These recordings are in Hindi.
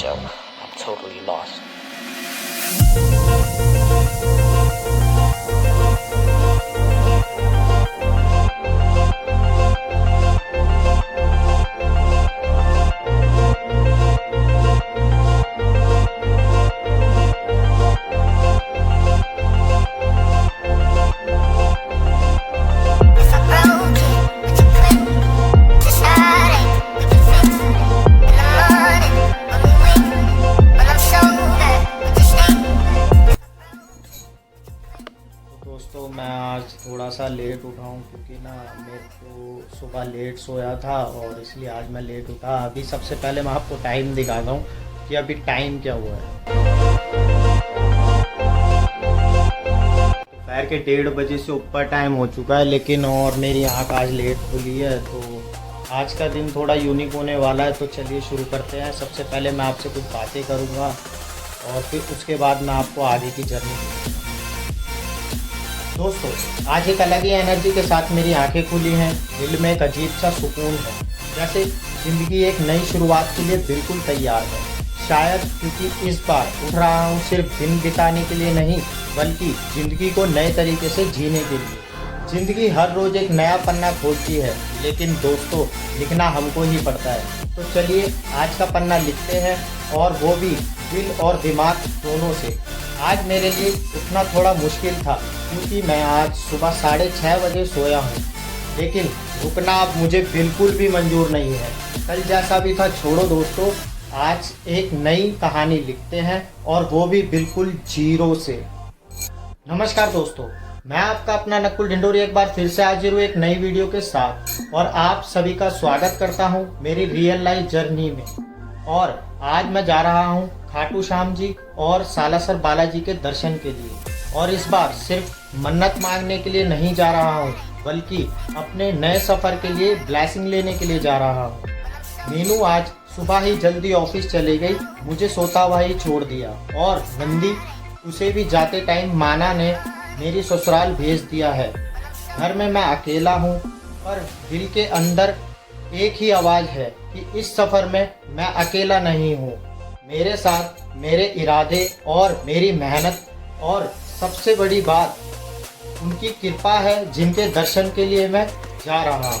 joke. I'm totally lost. दोस्तों मैं आज थोड़ा सा लेट उठा हूँ क्योंकि ना मेरे को सुबह लेट सोया था और इसलिए आज मैं लेट उठा। अभी सबसे पहले मैं आपको टाइम दिखाता हूँ कि अभी टाइम क्या हुआ है। दोपहर के 1:30 बजे से ऊपर टाइम हो चुका है, लेकिन और मेरी आँख आज लेट खुली है, तो आज का दिन थोड़ा यूनिक होने वाला है। तो चलिए शुरू करते हैं। सबसे पहले मैं आपसे कुछ बातें करूँगा और फिर उसके बाद मैं आपको आगे की जर्नी। दोस्तों आज एक अलग ही एनर्जी के साथ मेरी आंखें खुली हैं। दिल में एक अजीब सा सुकून है, जैसे ज़िंदगी एक नई शुरुआत के लिए बिल्कुल तैयार है। शायद क्योंकि इस बार उठ रहा हूँ सिर्फ दिन बिताने के लिए नहीं, बल्कि ज़िंदगी को नए तरीके से जीने के लिए। ज़िंदगी हर रोज़ एक नया पन्ना खोलती है, लेकिन दोस्तों लिखना हमको ही पड़ता है। तो चलिए आज का पन्ना लिखते हैं, और वो भी दिल और दिमाग दोनों से। आज मेरे लिए उठना थोड़ा मुश्किल था क्योंकि मैं आज सुबह 6:30 बजे सोया हूँ, लेकिन रुकना अब मुझे बिल्कुल भी मंजूर नहीं है। कल जैसा भी था छोड़ो दोस्तों, आज एक नई कहानी लिखते हैं, और वो भी बिल्कुल जीरो से। नमस्कार दोस्तों, मैं आपका अपना नकुल ढिंडोरी एक बार फिर से हाजिर हूँ एक नई वीडियो के साथ, और आप सभी का स्वागत करता हूँ मेरी रियल लाइफ जर्नी में। और आज मैं जा रहा हूँ खाटू श्याम जी और सालासर बालाजी के दर्शन के लिए। और इस बार सिर्फ मन्नत मांगने के लिए नहीं जा रहा हूँ, बल्कि अपने नए सफ़र के लिए ब्लेसिंग लेने के लिए जा रहा हूँ। मीनू आज सुबह ही जल्दी ऑफिस चली गई, मुझे सोता हुआ ही छोड़ दिया, और नंदी उसे भी जाते टाइम माना ने मेरी ससुराल भेज दिया है। घर में मैं अकेला हूँ, पर दिल के अंदर एक ही आवाज़ है कि इस सफ़र में मैं अकेला नहीं हूँ। मेरे साथ मेरे इरादे और मेरी मेहनत, और सबसे बड़ी बात उनकी कृपा है जिनके दर्शन के लिए मैं जा रहा हूँ।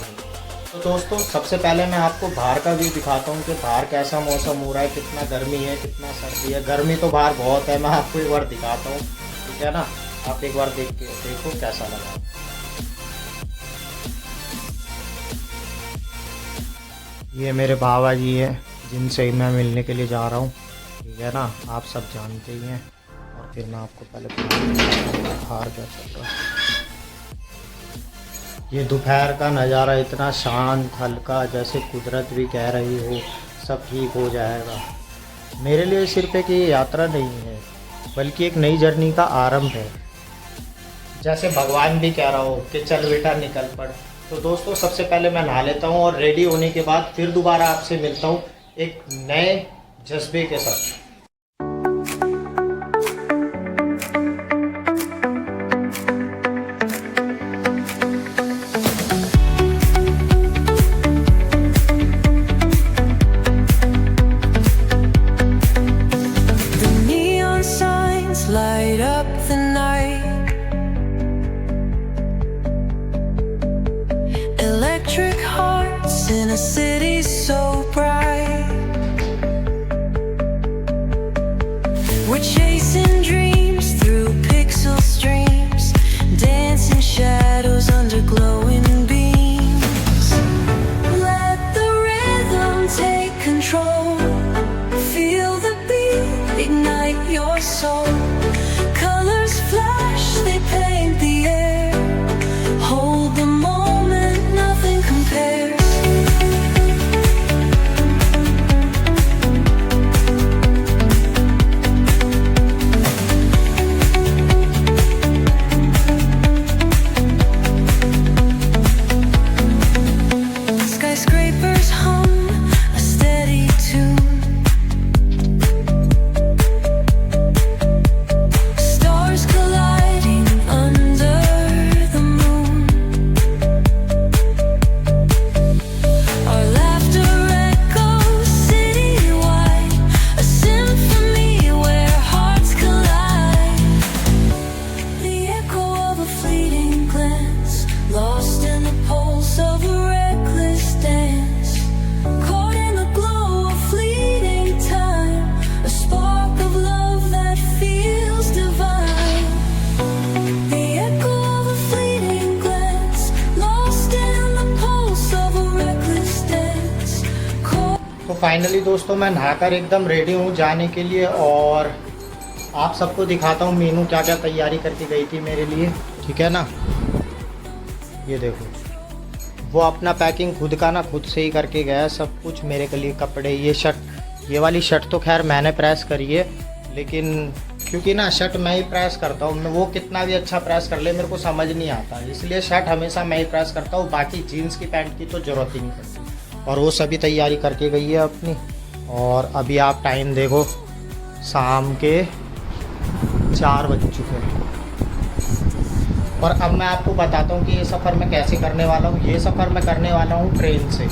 तो दोस्तों सबसे पहले मैं आपको बाहर का व्यू दिखाता हूँ कि बाहर कैसा मौसम हो रहा है, कितना गर्मी है, कितना सर्दी है। गर्मी तो बाहर बहुत है, मैं आपको एक बार दिखाता हूँ, ठीक है ना। आप एक बार देखो कैसा लगा। ये मेरे बाबा जी हैं जिनसे मैं मिलने के लिए जा रहा हूँ, ठीक है ना। आप सब जानते ही हैं। और फिर मैं आपको पहले बाहर क्या चल रहा है। ये दोपहर का नज़ारा इतना शांत हल्का, जैसे कुदरत भी कह रही हो सब ठीक हो जाएगा। मेरे लिए सिर्फ एक ये यात्रा नहीं है, बल्कि एक नई जर्नी का आरंभ है। जैसे भगवान भी कह रहा हो कि चल बेटा निकल पड़। तो दोस्तों सबसे पहले मैं नहा लेता हूँ, और रेडी होने के बाद फिर दोबारा आपसे मिलता हूँ एक नए जज्बे के साथ। Light up the night, electric hearts in a city so bright. We're chasing dreams through pixel streams, dancing shadows under glowing beams. Let the rhythm take control, feel the beat, ignite your soul. Colors flash, they paint the air. Hold the moment, nothing compares. Skyscrapers hum a steady tune. Finally दोस्तों मैं नहाकर एकदम रेडी हूँ जाने के लिए, और आप सबको दिखाता हूँ मीनू क्या क्या तैयारी करके गई थी मेरे लिए, ठीक है ना। ये देखो, वो अपना पैकिंग खुद का ना खुद से ही करके गया सब कुछ मेरे के लिए। कपड़े, ये शर्ट, ये वाली शर्ट तो खैर मैंने प्रेस करी है, लेकिन क्योंकि ना शर्ट मैं ही प्रेस करता हूँ, मैं वो कितना भी अच्छा प्रेस कर ले मेरे को समझ नहीं आता, इसलिए शर्ट हमेशा मैं ही प्रेस करता हूँ। बाकी जीन्स की पैंट की तो ज़रूरत ही नहीं पड़ती। और वो सभी तैयारी करके गई है अपनी। और अभी आप टाइम देखो, शाम के 4 बज चुके हैं। और अब मैं आपको बताता हूँ कि ये सफ़र मैं कैसे करने वाला हूँ। ये सफ़र मैं करने वाला हूँ ट्रेन से।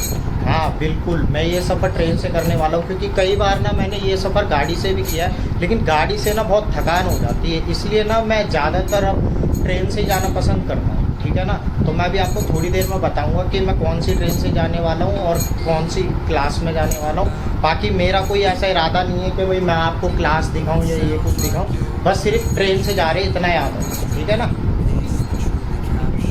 हाँ बिल्कुल, मैं ये सफ़र ट्रेन से करने वाला हूँ, क्योंकि कई बार ना मैंने ये सफ़र गाड़ी से भी किया है, लेकिन गाड़ी से ना बहुत थकान हो जाती है, इसलिए ना मैं ज़्यादातर अब ट्रेन से जाना पसंद करता हूँ, ठीक है ना। तो मैं भी आपको थोड़ी देर में बताऊँगा कि मैं कौन सी ट्रेन से जाने वाला हूँ और कौन सी क्लास में जाने वाला हूँ। बाकी मेरा कोई ऐसा इरादा नहीं है कि भाई मैं आपको क्लास दिखाऊँ या ये कुछ दिखाऊँ, बस सिर्फ ट्रेन से जा रहे इतना याद है, ठीक है ना।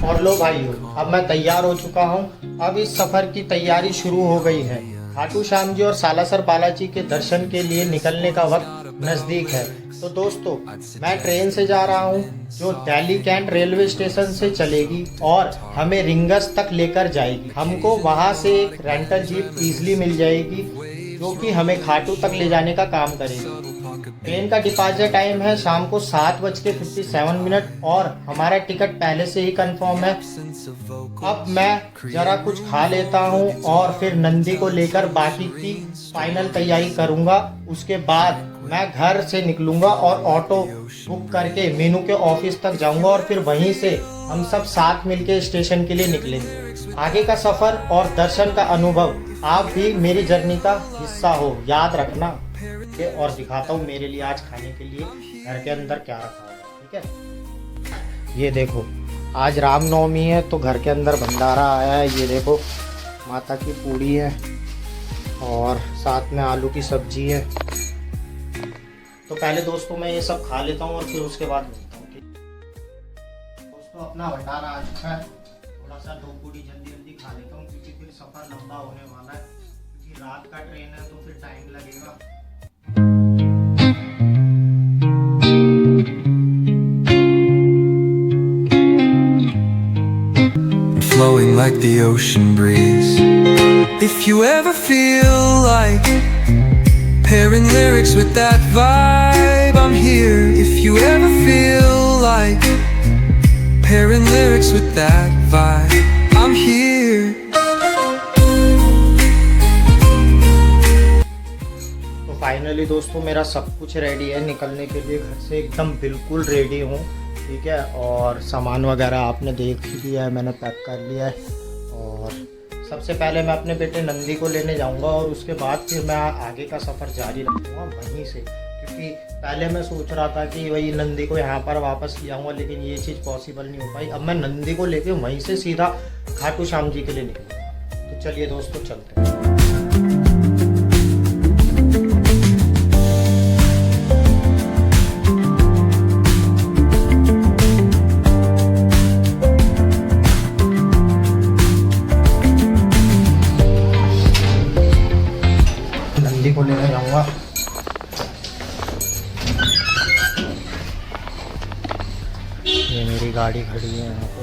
और लो भाइयों, अब मैं तैयार हो चुका हूँ। अब इस सफ़र की तैयारी शुरू हो गई है। खाटू श्याम जी और सालासर बालाजी के दर्शन के लिए निकलने का वक्त नज़दीक है। तो दोस्तों, मैं ट्रेन से जा रहा हूँ जो दिल्ली कैंट रेलवे स्टेशन से चलेगी और हमें रिंगस तक लेकर जाएगी। हमको वहाँ से एक रेंटल जीप ईजिली मिल जाएगी जो कि हमें खाटू तक ले जाने का काम करेगी। ट्रेन का डिपार्चर टाइम है शाम को 7:57 और हमारा टिकट पहले से ही कंफर्म है। अब मैं जरा कुछ खा लेता हूँ और फिर नंदी को लेकर बाकी की फाइनल तैयारी करूँगा। उसके बाद मैं घर से निकलूँगा और ऑटो बुक करके मीनू के ऑफिस तक जाऊँगा और फिर वहीं से हम सब साथ मिलके स्टेशन के लिए निकलेंगे। आगे का सफ़र और दर्शन का अनुभव आप भी मेरी जर्नी का हिस्सा हो, याद रखना। और दिखाता हूँ मेरे लिए आज खाने के लिए घर के अंदर क्या रखा है, ठीक है। ये देखो, आज रामनवमी है तो घर के अंदर भंडारा आया है। ये देखो, माता की पूड़ी है और साथ में आलू की सब्जी है। तो पहले दोस्तों मैं ये सब खा लेता हूँ और फिर उसके बाद मिलता हूँ, ठीक। दोस्तों, अपना भंडारा आ चुका है। थोड़ा सा 2 पूड़ी जल्दी खा लेता हूँ क्योंकि फिर सफ़र लंबा होने वाला है, क्योंकि रात का ट्रेन है तो फिर टाइम लगेगा। Flowing like the ocean breeze. If you ever feel like pairing lyrics with that vibe, I'm here. If you ever feel like pairing lyrics with that vibe, I'm here. तो फाइनली दोस्तों मेरा सब कुछ रेडी है निकलने के लिए घर से, एकदम बिल्कुल रेडी हूँ, ठीक है। और सामान वगैरह आपने देख ही लिया है, मैंने पैक कर लिया है। और सबसे पहले मैं अपने बेटे नंदी को लेने जाऊंगा और उसके बाद फिर मैं आगे का सफ़र जारी रखूँगा वहीं से, क्योंकि पहले मैं सोच रहा था कि वही नंदी को यहाँ पर वापस ले आऊँगा, लेकिन ये चीज़ पॉसिबल नहीं हो पाई। अब मैं नंदी को लेके वहीं से सीधा खाटू श्याम जी के लिए निकलूँगा। तो चलिए दोस्तों, चलते हैं। को लेने जाऊंगा। ये मेरी गाड़ी खड़ी है यहाँ पे,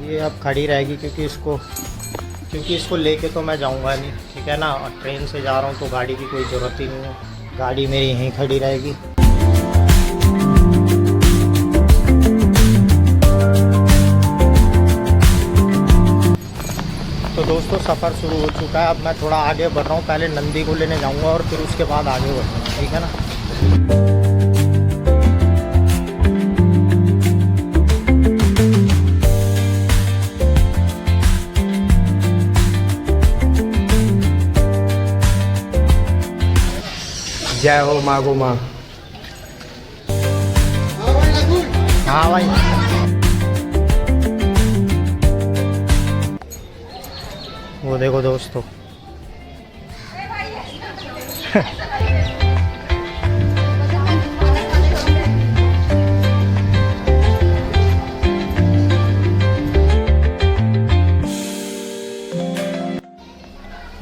ये अब खड़ी रहेगी क्योंकि इसको लेके तो मैं जाऊंगा नहीं, ठीक है ना। और ट्रेन से जा रहा हूँ तो गाड़ी की कोई ज़रूरत ही नहीं है, गाड़ी मेरी यहीं खड़ी रहेगी। तो दोस्तों, सफ़र शुरू हो चुका है। अब मैं थोड़ा आगे बढ़ रहा हूँ, पहले नंदी को लेने जाऊँगा और फिर उसके बाद आगे बढ़ूँगा, ठीक है ना। जय हो माँ गो माँ। हाँ भाई, वो देखो दोस्तों,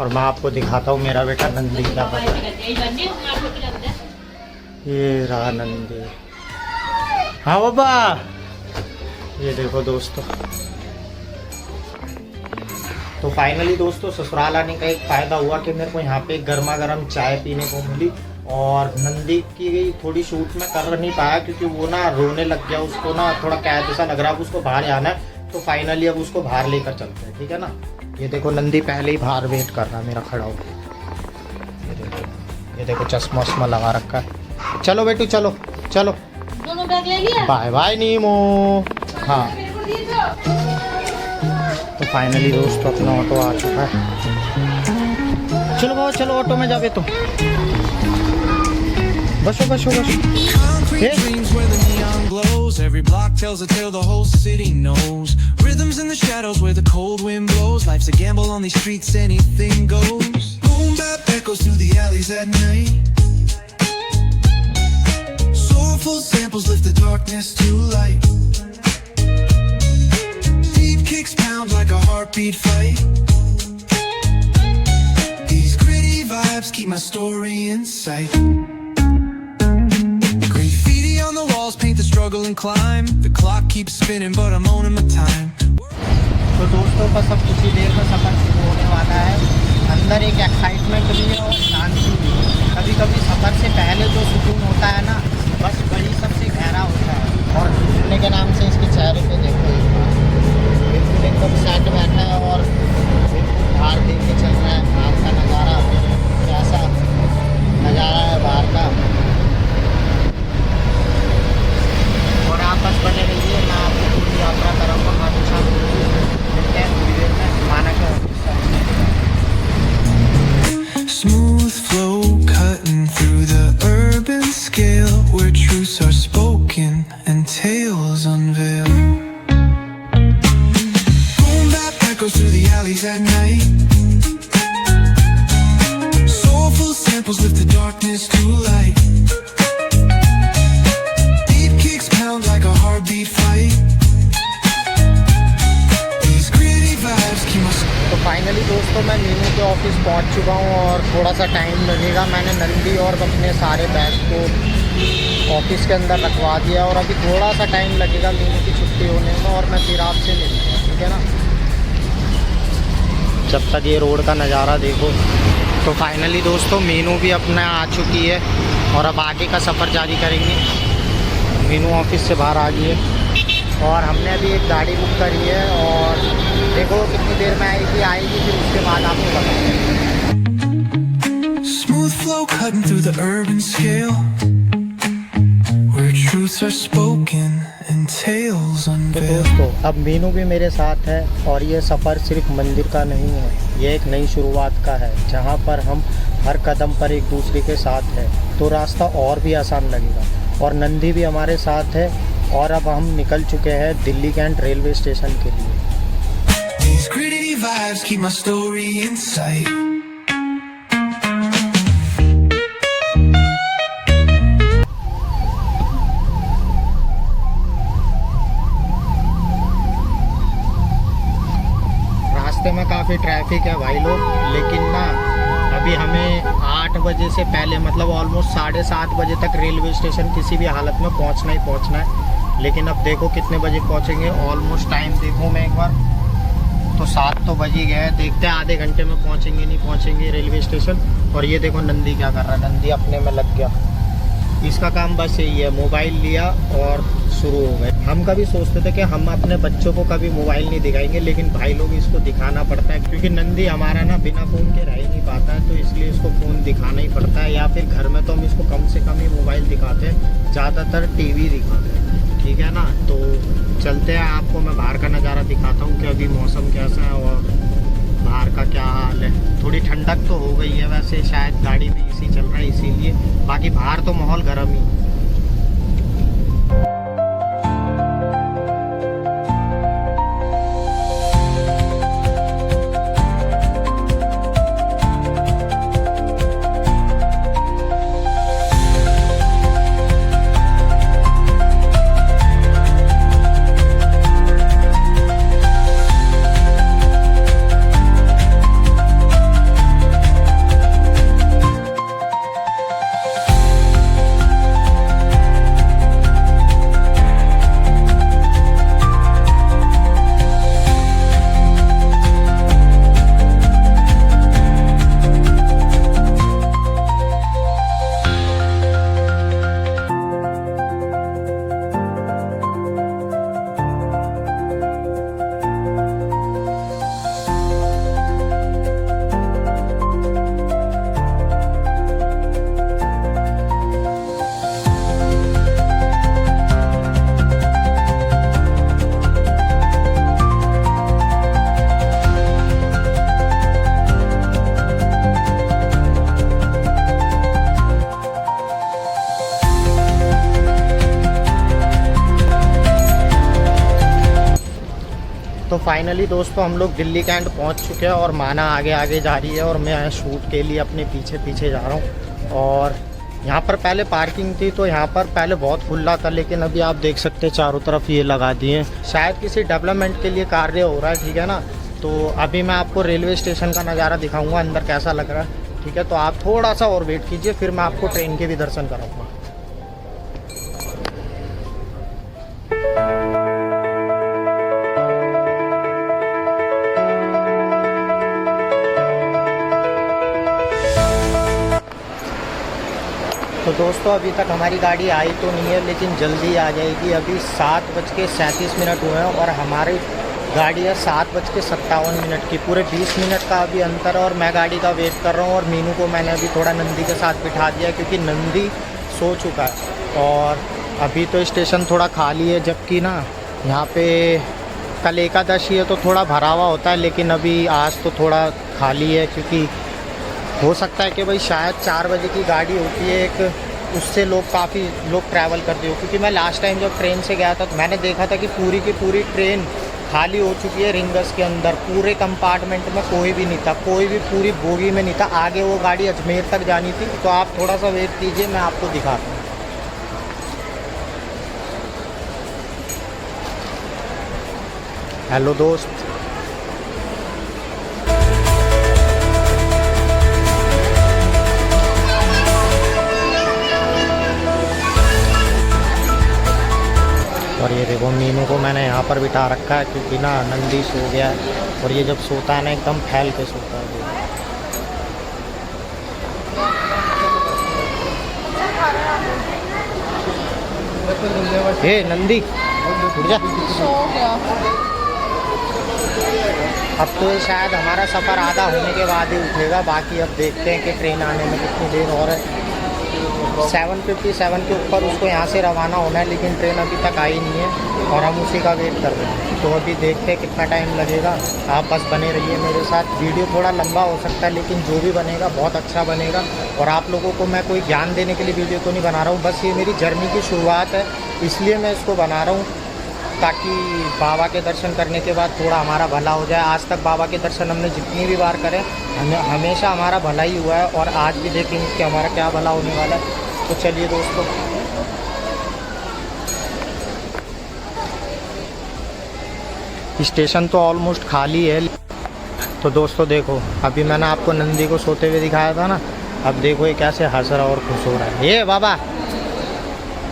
और मैं आपको दिखाता हूँ मेरा बेटा नंदी क्या कर रहा है। ये रहा नंदी। हाँ बाबा, ये देखो दोस्तों। तो फाइनली दोस्तों ससुराल आने का एक फ़ायदा हुआ कि मेरे को यहाँ पे गर्मा गर्म चाय पीने को मिली। और नंदी की थोड़ी शूट में कर नहीं पाया क्योंकि वो ना रोने लग गया, उसको ना थोड़ा कैद जैसा लग रहा है, उसको बाहर जाना है। तो फाइनली अब उसको बाहर लेकर चलते हैं, ठीक है ना। ये देखो नंदी पहले ही बाहर वेट कर रहा है मेरा खड़ा होकर। ये देखो चश्मा वश्मा लगा रखा है। चलो बेटू चलो चलो, दोनों बैग ले लिया। बाय बाय नीमो। हाँ तो फाइनली दोस्तों अपना ऑटो आ चुका है। चलो बाबा चलो, ऑटो में जावे तुम। बसो बसो बसो। Concrete dreams where the neon glows. Every block tells a tale the whole city knows. Rhythms in the shadows where the cold wind blows. Life's a gamble on these streets, anything goes. Boom bap echoes through the alleys at night. Soulful samples lift the darkness to light. Deep kicks pound like a heartbeat fight. These gritty vibes keep my story in sight. Paint the struggle and climb. The clock keeps spinning but I'm owning my time. तो दोस्तों बस अब कुछ ही देर में सफ़र शुरू होने वाला है। अंदर एक एक्साइटमेंट भी है और शांति भी है। कभी कभी सफ़र से पहले जो सुकून होता है ना, बस वही सबसे गहरा होता है। और घूमने के नाम से इसके चेहरे पे देखो, बिल्कुल एकदम सेट बैठा है और बिल्कुल बाहर देख के चल रहा है। बाहर का नज़ारा कैसा नज़ारा है बाहर का। और आप बस बने रहिए, मैं आपको पूरी यात्रा कराऊंगा। अच्छा मिलते हैं थोड़ी देर में माना के office. Smooth flow cutting through the urban scale where truths are spoken and tales unveil. Boom bap echoes through the alleys at night. Soulful samples lift the darkness to light. Like a heartbeat fight. These gritty vibes keep my. तो फाइनली दोस्तों मैं मीनू के ऑफिस पहुंच चुका हूं और थोड़ा सा टाइम लगेगा। मैंने नंदी और अपने सारे बैग को ऑफिस के अंदर रखवा दिया और अभी थोड़ा सा टाइम लगेगा मीनू की छुट्टी होने में और मैं फिर आपसे मिलूँगा, ठीक है ना। जब तक ये रोड का नज़ारा देखो। तो फाइनली दोस्तों मीनू भी अपना आ चुकी है और अब आगे का सफ़र जारी करेंगे। मीनू ऑफिस से बाहर आ गई है और हमने अभी एक गाड़ी बुक करी है और देखो कितनी देर में आएगी फिर उसके बाद आपको बताऊंगा। Smooth flow cutting through the urban scale where truths are spoken and tales तो unveil. दोस्तों अब मीनू भी मेरे साथ है और ये सफ़र सिर्फ मंदिर का नहीं है, ये एक नई शुरुआत का है जहाँ पर हम हर कदम पर एक दूसरे के साथ हैं। तो रास्ता और भी आसान लगेगा। और नंदी भी हमारे साथ है और अब हम निकल चुके हैं दिल्ली कैंट रेलवे स्टेशन के लिए। These gritty vibes keep my story in sight. रास्ते में काफ़ी ट्रैफिक है भाई लोग, लेकिन ना अभी हमें 8 बजे से पहले मतलब ऑलमोस्ट 7:30 बजे तक रेलवे स्टेशन किसी भी हालत में पहुंचना है। लेकिन अब देखो कितने बजे पहुंचेंगे। ऑलमोस्ट टाइम देखो मैं एक बार, तो 7 तो बज ही गए। देखते हैं आधे घंटे में पहुंचेंगे नहीं पहुंचेंगे रेलवे स्टेशन। और ये देखो नंदी क्या कर रहा है, नंदी अपने में लग गया। इसका काम बस यही है, मोबाइल लिया और शुरू हो गए। हम कभी सोचते थे कि हम अपने बच्चों को कभी मोबाइल नहीं दिखाएंगे, लेकिन भाई लोग इसको दिखाना पड़ता है क्योंकि नंदी हमारा ना बिना फ़ोन के रह ही नहीं पाता है। तो इसलिए इसको फ़ोन दिखाना ही पड़ता है, या फिर घर में तो हम इसको कम से कम ही मोबाइल दिखाते हैं, ज़्यादातर टीवी दिखाते हैं, ठीक है ना। तो चलते हैं, आपको मैं बाहर का नज़ारा दिखाता हूँ कि अभी मौसम कैसा है और बाहर का क्या हाल है। थोड़ी ठंडक तो हो गई है वैसे, शायद गाड़ी में एसी चल रहा है इसीलिए, बाकी बाहर तो माहौल गर्म ही है। फाइनली दोस्तों हम लोग दिल्ली कैंट पहुंच चुके हैं और माना आगे आगे जा रही है और मैं शूट के लिए अपने पीछे पीछे जा रहा हूं। और यहाँ पर पहले पार्किंग थी तो यहाँ पर पहले बहुत खुला था, लेकिन अभी आप देख सकते हैं चारों तरफ ये लगा दिए हैं। शायद किसी डेवलपमेंट के लिए कार्य हो रहा है, ठीक है ना। तो अभी मैं आपको रेलवे स्टेशन का नज़ारा दिखाऊंगा अंदर कैसा लग रहा है, ठीक है। तो आप थोड़ा सा और वेट कीजिए, फिर मैं आपको ट्रेन के भी दर्शन कराऊँगा। तो दोस्तों अभी तक हमारी गाड़ी आई तो नहीं है, लेकिन जल्दी आ जाएगी। अभी 7:37 हुए हैं और हमारी गाड़ी है 7:57 की। पूरे 20 मिनट का अभी अंतर है और मैं गाड़ी का वेट कर रहा हूँ। और मीनू को मैंने अभी थोड़ा नंदी के साथ बिठा दिया क्योंकि नंदी सो चुका है। और अभी तो स्टेशन थोड़ा खाली है, जबकि ना यहाँ पे कल एकादशी है तो थोड़ा भरा हुआ होता है, लेकिन अभी आज तो थोड़ा खाली है क्योंकि हो सकता है कि भाई शायद 4 बजे की गाड़ी होती है एक, उससे काफ़ी लोग ट्रैवल करते हो। क्योंकि मैं लास्ट टाइम जब ट्रेन से गया था तो मैंने देखा था कि पूरी की पूरी ट्रेन खाली हो चुकी है। रिंगर्स के अंदर पूरे कंपार्टमेंट में कोई भी नहीं था, कोई भी पूरी बोगी में नहीं था। आगे वो गाड़ी अजमेर तक जानी थी। तो आप थोड़ा सा वेट कीजिए, मैं आपको दिखाता हूँ। हेलो दोस्त, और ये देखो मीनू को मैंने यहाँ पर बिठा रखा है क्योंकि ना नंदी सो गया है और ये जब सोता है ना एकदम फैल के सोता है। हे नंदी उठ जा। अब तो ये शायद हमारा सफ़र आधा होने के बाद ही उठेगा। बाकी अब देखते हैं कि ट्रेन आने में कितनी देर और है। 7:57 के ऊपर उसको यहाँ से रवाना होना है, लेकिन ट्रेन अभी तक आई नहीं है और हम उसी का वेट कर रहे हैं। तो अभी देखते हैं कितना टाइम लगेगा। आप बस बने रहिए मेरे साथ। वीडियो थोड़ा लंबा हो सकता है, लेकिन जो भी बनेगा बहुत अच्छा बनेगा। और आप लोगों को मैं कोई ज्ञान देने के लिए वीडियो तो नहीं बना रहा हूँ, बस ये मेरी जर्नी की शुरुआत है, इसलिए मैं इसको बना रहा हूँ ताकि बाबा के दर्शन करने के बाद थोड़ा हमारा भला हो जाए। आज तक बाबा के दर्शन हमने जितनी भी बार करे हमेशा हमारा भला ही हुआ है और आज भी देखेंगे कि हमारा क्या भला होने वाला है। तो चलिए दोस्तों, स्टेशन तो ऑलमोस्ट खाली है। तो दोस्तों देखो, अभी मैंने आपको नंदी को सोते हुए दिखाया था ना, अब देखो ये कैसे हंस रहा और खुश हो रहा है। ये बाबा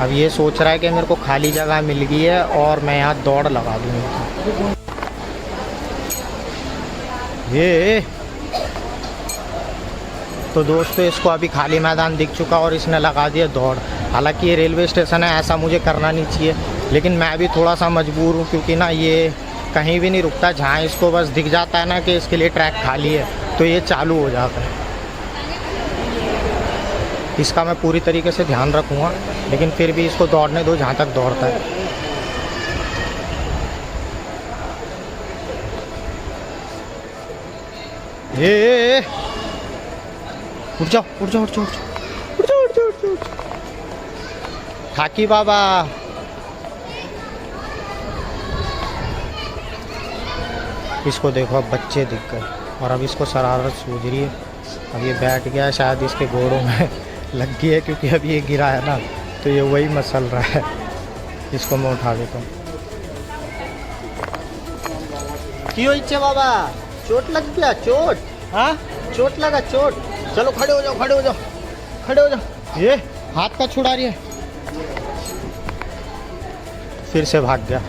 अब ये सोच रहा है कि मेरे को खाली जगह मिल गई है और मैं यहाँ दौड़ लगा दूँगी। ये तो दोस्तों इसको अभी खाली मैदान दिख चुका और इसने लगा दिया दौड़। हालांकि ये रेलवे स्टेशन है, ऐसा मुझे करना नहीं चाहिए, लेकिन मैं भी थोड़ा सा मजबूर हूँ क्योंकि ना ये कहीं भी नहीं रुकता। जहाँ इसको बस दिख जाता है ना कि इसके लिए ट्रैक खाली है तो ये चालू हो जाता है। इसका मैं पूरी तरीके से ध्यान रखूँगा, लेकिन फिर भी इसको दौड़ने दो जहाँ तक दौड़ता है। ये उठ जाओ उठ जाओ उठ जाओ उठ जाओ उठ जाओ उठ जाओ। ठाकी बाबा इसको देखो, अब बच्चे दिख गए और अब इसको शरारत सूझ रही है। अब ये बैठ गया है, शायद इसके घोड़ों में लग गई है क्योंकि अब ये गिरा है ना तो ये वही मसल रहा है। इसको मैं उठा देता हूँ। क्यों इच्छे बाबा, चोट लग गया? चोट? हाँ चोट लगा, चोट। चलो खड़े हो जाओ खड़े हो जाओ खड़े हो जाओ। ये हाथ का छुड़ा रही है, फिर से भाग गया।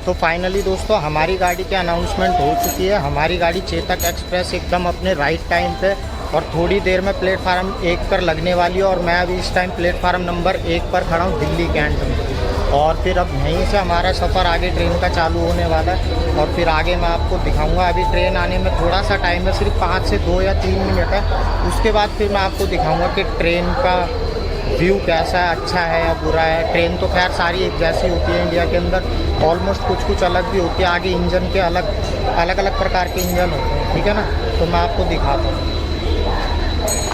तो फाइनली दोस्तों हमारी गाड़ी की अनाउंसमेंट हो चुकी है। हमारी गाड़ी चेतक एक्सप्रेस एकदम अपने राइट टाइम पे और थोड़ी देर में प्लेटफार्म 1 पर लगने वाली है। और मैं अभी इस टाइम प्लेटफार्म नंबर 1 पर खड़ा हूँ दिल्ली कैंट में। और फिर अब यहीं से हमारा सफ़र आगे ट्रेन का चालू होने वाला है और फिर आगे मैं आपको दिखाऊंगा। अभी ट्रेन आने में थोड़ा सा टाइम है, सिर्फ 5 से 2 या 3 मिनट है। उसके बाद फिर मैं आपको दिखाऊंगा कि ट्रेन का व्यू कैसा है, अच्छा है या बुरा है। ट्रेन तो खैर सारी एक जैसी होती है इंडिया के अंदर, ऑलमोस्ट कुछ अलग भी होती है। आगे इंजन के अलग अलग प्रकार के इंजन होते हैं, ठीक है ना। तो मैं आपको दिखाता हूँ।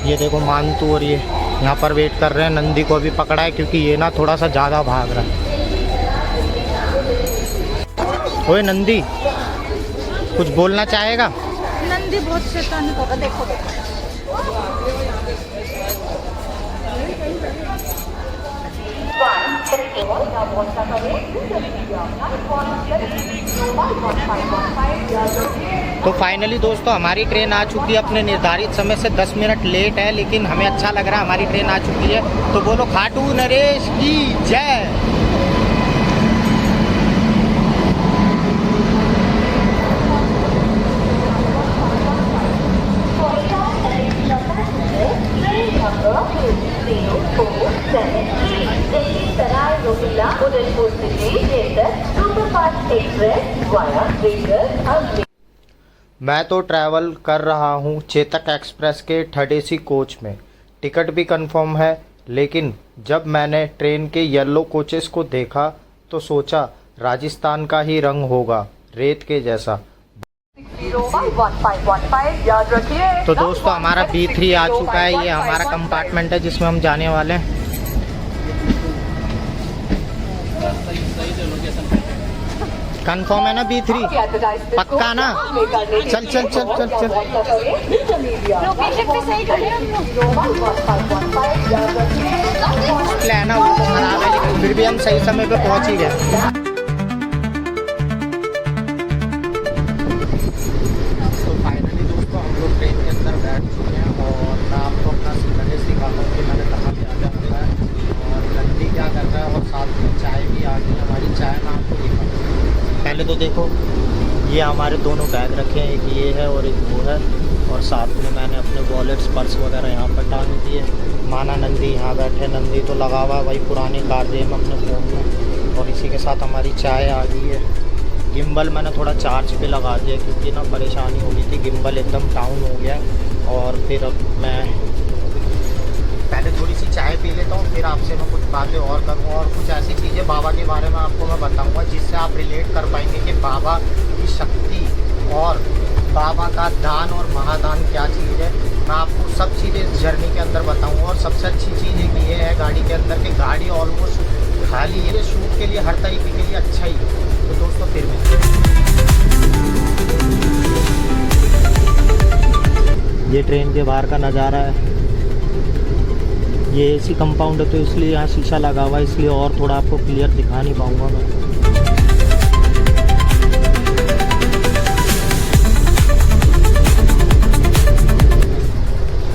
ये देखो मानतू और ये यहाँ पर वेट कर रहे हैं। नंदी को अभी पकड़ा है क्योंकि ये ना थोड़ा सा ज़्यादा भाग रहा है। ओए नंदी, कुछ बोलना चाहेगा? नंदी बहुत शैतानी कर रहा, देखो देखो। तो फाइनली दोस्तों हमारी ट्रेन आ चुकी है, अपने निर्धारित समय से 10 मिनट लेट है, लेकिन हमें अच्छा लग रहा है, हमारी ट्रेन आ चुकी है। तो बोलो खाटू नरेश की जय। मैं तो ट्रैवल कर रहा हूँ चेतक एक्सप्रेस के 3rd AC कोच में। टिकट भी कंफर्म है, लेकिन जब मैंने ट्रेन के येलो कोचेस को देखा तो सोचा राजस्थान का ही रंग होगा, रेत के जैसा। तो दोस्तों हमारा B3 आ चुका है, ये हमारा कंपार्टमेंट है जिसमें हम जाने वाले हैं। कंफर्म है ना B3? पक्का ना? चल चल चल चल चल। लोकेशन पे सही खड़े हम लोग। प्लान है वो तो खराब है, लेकिन फिर भी हम सही समय पे पहुंच ही गए। तो फाइनली दोस्तों हम लोग ट्रेन के अंदर बैठ चुके हैं और मैं आपको अपना लगेज दिखाता हूँ कि मैंने कहाँ क्या क्या रखा है और नंदी क्या कर रहा है, और साथ में चाय भी आ गई। हमारी चाय मैं आपको दिखाता हूँ। पहले तो देखो ये हमारे दोनों बैग रखे हैं, एक ये है और एक वो है, और साथ में मैंने अपने वॉलेट्स पर्स वगैरह यहाँ पर टांग दिए। माना नंदी यहाँ बैठे, नंदी तो लगा हुआ है वही पुराने कार्य में अपने फ़ोन में, और इसी के साथ हमारी चाय आ गई है। गिम्बल मैंने थोड़ा चार्ज पे लगा दिया क्योंकि ना परेशानी हो रही थी, गिम्बल एकदम डाउन हो गया। और फिर अब मैं पहले थोड़ी सी चाय पी लेता हूँ, फिर आपसे मैं कुछ बातें और करूँगा और कुछ ऐसी चीज़ें बाबा के बारे में आपको मैं बताऊँगा जिससे आप रिलेट कर पाएंगे कि बाबा की शक्ति और बाबा का दान और महादान क्या चीज़ है। मैं आपको सब चीज़ें इस जर्नी के अंदर बताऊँगा। और सबसे अच्छी चीज़ एक ये है गाड़ी के अंदर कि गाड़ी ऑलमोस्ट खाली है, शूट के लिए हर तरीके के लिए अच्छा ही है। तो दोस्तों फिर ये ट्रेन के बाहर का नज़ारा है। ये AC कंपाउंड है तो इसलिए यहाँ शीशा लगा हुआ है, इसलिए और थोड़ा आपको क्लियर दिखा नहीं पाऊँगा मैं।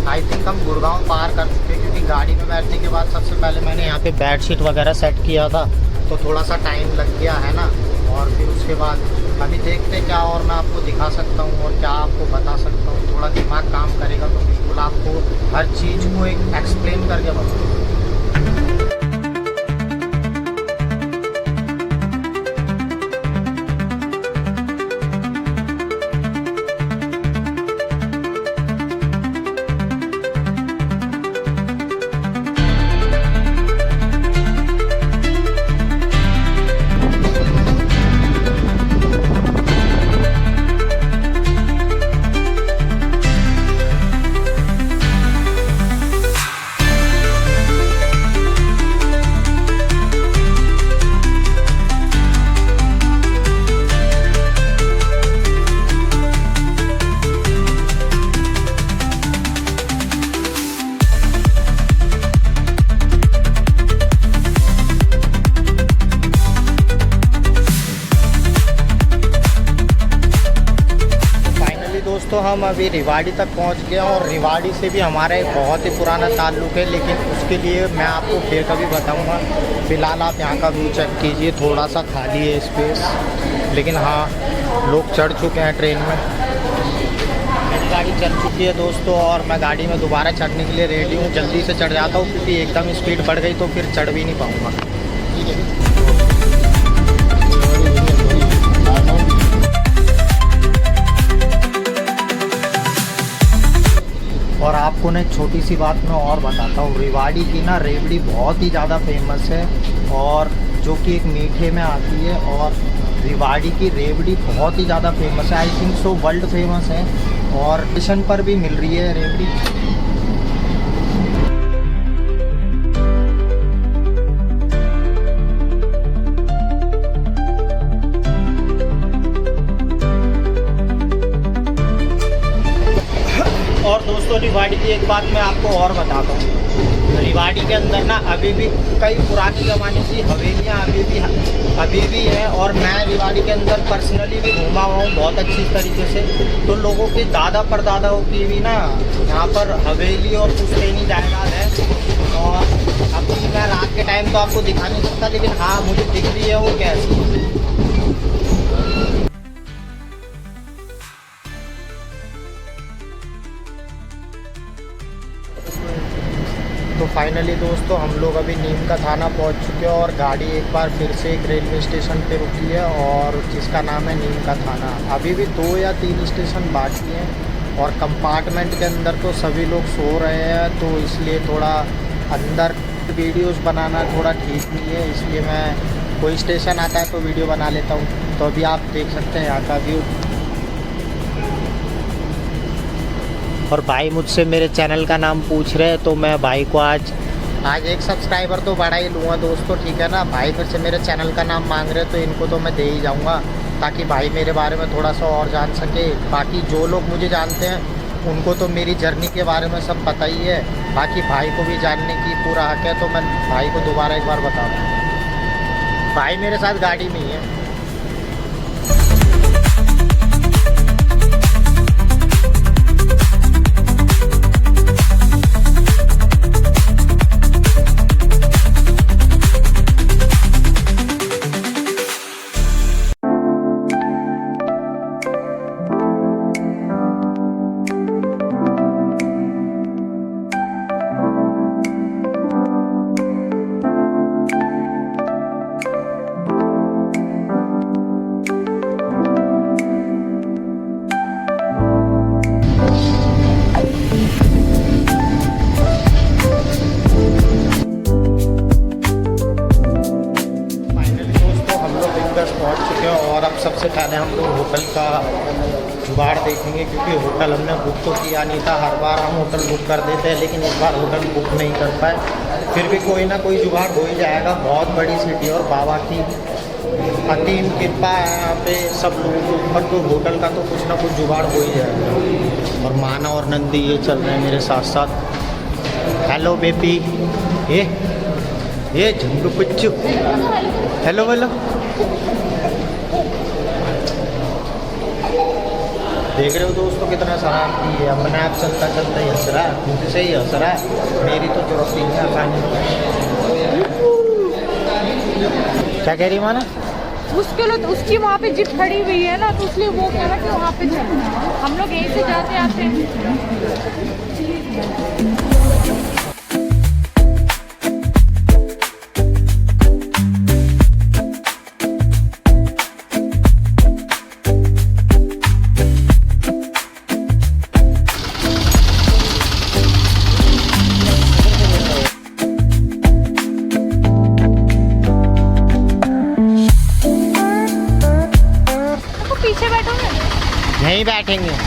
आई थिंक हम गुड़गांव पार कर चुके हैं, क्योंकि गाड़ी में बैठने के बाद सबसे पहले मैंने यहाँ पे बेड शीट वगैरह सेट किया था, तो थोड़ा सा टाइम लग गया है ना। और फिर उसके बाद अभी देखते क्या और मैं आपको दिखा सकता हूँ और क्या आपको बता सकता हूँ। थोड़ा दिमाग काम करेगा तो बिल्कुल आपको हर चीज़ को एक एक्सप्लेन करके बताऊँ। दोस्तों हम अभी रिवाड़ी तक पहुंच गए हैं और रिवाड़ी से भी हमारा एक बहुत ही पुराना ताल्लुक़ है, लेकिन उसके लिए मैं आपको फिर कभी बताऊंगा। फ़िलहाल आप यहाँ का व्यू चेक कीजिए, थोड़ा सा खाली है स्पेस, लेकिन हाँ लोग चढ़ चुके हैं ट्रेन में। मेरी गाड़ी चल चुकी है दोस्तों और मैं गाड़ी में दोबारा चढ़ने के लिए रेडी हूँ। जल्दी से चढ़ जाता हूँ क्योंकि एकदम स्पीड बढ़ गई तो फिर चढ़ भी नहीं पाऊँगा। ठीक है। और आपको ना एक छोटी सी बात मैं और बताता हूँ, रिवाड़ी की ना रेवड़ी बहुत ही ज़्यादा फेमस है, और जो कि एक मीठे में आती है। और रिवाड़ी की रेवड़ी बहुत ही ज़्यादा फेमस है, I think so world famous है, और स्टेशन पर भी मिल रही है रेवड़ी। और दोस्तों रिवाड़ी की एक बात मैं आपको और बताता हूँ, रिवाड़ी के अंदर ना अभी भी कई पुरानी ज़माने की हवेलियाँ अभी भी हैं। और मैं रिवाड़ी के अंदर पर्सनली भी घूमा हुआ हूँ बहुत अच्छी तरीके से। तो लोगों के दादा परदादाओं की भी ना यहाँ पर हवेली और पुश्तैनी जायदाद है। और अभी मैं रात के टाइम तो आपको दिखा नहीं सकता, लेकिन हाँ मुझे दिख रही है वो कैसी है। तो फाइनली दोस्तों हम लोग अभी नीम का थाना पहुंच चुके हैं और गाड़ी एक बार फिर से एक रेलवे स्टेशन पे रुकी है और जिसका नाम है नीम का थाना। अभी भी 2 या 3 स्टेशन बाकी हैं और कंपार्टमेंट के अंदर तो सभी लोग सो रहे हैं, तो इसलिए थोड़ा अंदर वीडियोस बनाना थोड़ा ठीक नहीं है, इसलिए मैं कोई स्टेशन आता है तो वीडियो बना लेता हूँ। तो अभी आप देख सकते हैं यहाँ का व्यू। और भाई मुझसे मेरे चैनल का नाम पूछ रहे हैं, तो मैं भाई को आज एक सब्सक्राइबर तो बढ़ा ही लूँगा दोस्तों, ठीक है ना। भाई फिर से मेरे चैनल का नाम मांग रहे हैं, तो इनको तो मैं दे ही जाऊँगा ताकि भाई मेरे बारे में थोड़ा सा और जान सके। बाकी जो लोग मुझे जानते हैं उनको तो मेरी जर्नी के बारे में सब पता ही है, बाकी भाई को भी जानने की पूरा हक है। तो मैं भाई को दोबारा एक बार बता दूँ, भाई मेरे साथ गाड़ी में ही है। पहुंच चुके हैं और अब सबसे पहले हम लोग होटल का जुगाड़ देखेंगे, क्योंकि होटल हमने बुक तो किया नहीं था। हर बार हम होटल बुक कर देते हैं, लेकिन इस बार होटल बुक नहीं कर पाए। फिर भी कोई ना कोई जुगाड़ हो ही जाएगा। बहुत बड़ी सिटी और बाबा की अतीम कृपा है यहाँ पे सब लोगों के ऊपर, तो होटल का तो कुछ ना कुछ जुगाड़ हो ही जाएगा। और माना और नंदी ये चल रहे हैं मेरे साथ साथ। हेलो बेबी, ये झुंडू पुच्चू, हेलो बोलो। देख रहे हो दोस्तों कितना शरारती है, अपने आप चलता चलता ही हंस रहा है, खुद से ही हंस रहा है। मेरी तो जरूरत नहीं है आसानी। क्या कह रही माना? उसके लिए तो उसकी वहाँ पे जीप खड़ी हुई है ना, तो इसलिए वो कह रहा कि वहाँ पे चल। हम लोग यहीं से जाते आते हैं। पीछे बैठोगे? नहीं बैठेंगे।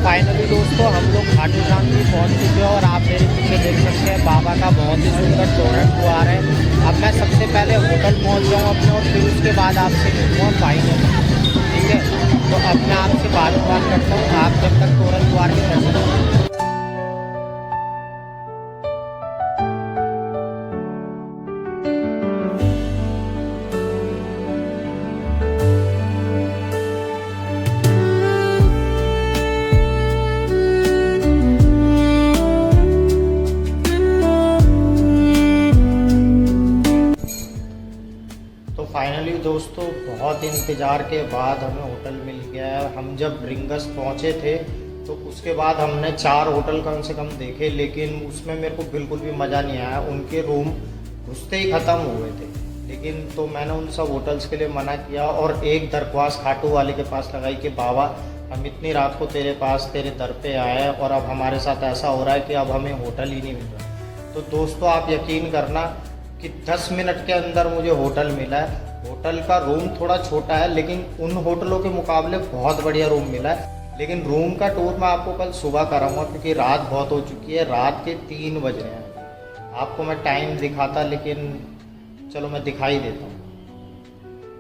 फाइनली दोस्तों हम लोग खाटू श्याम जी पहुँच चुके हैं और आप मेरे पीछे देख सकते हैं बाबा का बहुत ही सुंदर टोरेंट द्वार है। अब मैं सबसे पहले होटल पहुँच जाऊँ अपने और फिर उसके बाद आपसे मिलूँगा फाइनल, ठीक है। तो अब मैं आपसे बात करता हूँ, आप जब तक टोरेंट द्वार के दर्शन। फाइनली दोस्तों बहुत इंतज़ार के बाद हमें होटल मिल गया है। हम जब रिंगस पहुँचे थे तो उसके बाद हमने 4 होटल कम से कम देखे, लेकिन उसमें मेरे को बिल्कुल भी मज़ा नहीं आया। उनके रूम घुसते ही ख़त्म हुए थे। लेकिन तो मैंने उन सब होटल्स के लिए मना किया और एक दरख्वास्त खाटू वाले के पास लगाई कि बाबा हम इतनी रात को तेरे पास तेरे दर पे आए हैं और अब हमारे साथ ऐसा हो रहा है कि अब हमें होटल ही नहीं मिल रहा। तो दोस्तों आप यकीन करना कि 10 मिनट के अंदर मुझे होटल मिला है। होटल का रूम थोड़ा छोटा है, लेकिन उन होटलों के मुकाबले बहुत बढ़िया रूम मिला है। लेकिन रूम का टूर मैं आपको कल सुबह कराऊंगा, क्योंकि रात बहुत हो चुकी है। रात के 3 बज रहे हैं। आपको मैं टाइम दिखाता, लेकिन चलो मैं दिखाई देता हूँ।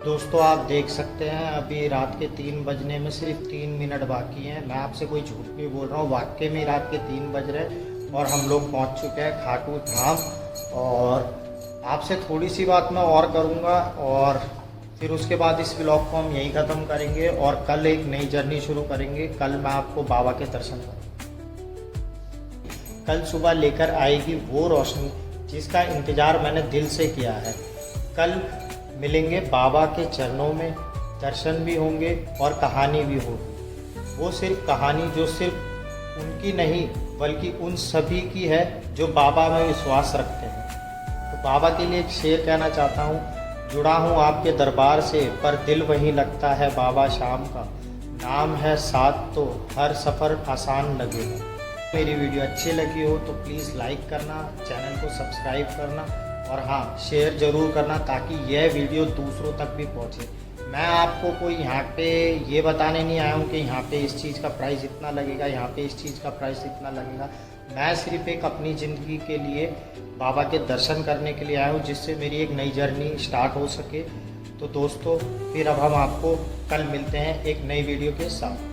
दोस्तों आप देख सकते हैं अभी रात के 3 बजने में सिर्फ 3 मिनट बाकी हैं। मैं आपसे कोई झूठ नहीं बोल रहा हूँ, वाकई में रात के 3 बज रहे हैं और हम लोग पहुँच चुके हैं खाटू धाम। और आपसे थोड़ी सी बात मैं और करूँगा और फिर उसके बाद इस व्लॉग को हम यहीं ख़त्म करेंगे और कल एक नई जर्नी शुरू करेंगे। कल मैं आपको बाबा के दर्शन करूँगा। कल सुबह लेकर आएगी वो रोशनी जिसका इंतज़ार मैंने दिल से किया है। कल मिलेंगे बाबा के चरणों में, दर्शन भी होंगे और कहानी भी होगी। वो सिर्फ कहानी जो सिर्फ उनकी नहीं बल्कि उन सभी की है जो बाबा में विश्वास रखते हैं। तो बाबा के लिए एक शेर कहना चाहता हूँ, जुड़ा हूँ आपके दरबार से पर दिल वहीं लगता है बाबा शाम का, नाम है साथ तो हर सफ़र आसान लगेगा। मेरी वीडियो अच्छी लगी हो तो प्लीज़ लाइक करना, चैनल को सब्सक्राइब करना और हाँ शेयर ज़रूर करना, ताकि यह वीडियो दूसरों तक भी पहुँचे। मैं आपको कोई यहाँ पे ये बताने नहीं आया हूँ कि यहाँ पे इस चीज़ का प्राइस इतना लगेगा, यहाँ पे इस चीज़ का प्राइस इतना लगेगा। मैं सिर्फ एक अपनी ज़िंदगी के लिए बाबा के दर्शन करने के लिए आया हूँ, जिससे मेरी एक नई जर्नी स्टार्ट हो सके। तो दोस्तों फिर अब हम आपको कल मिलते हैं एक नई वीडियो के साथ।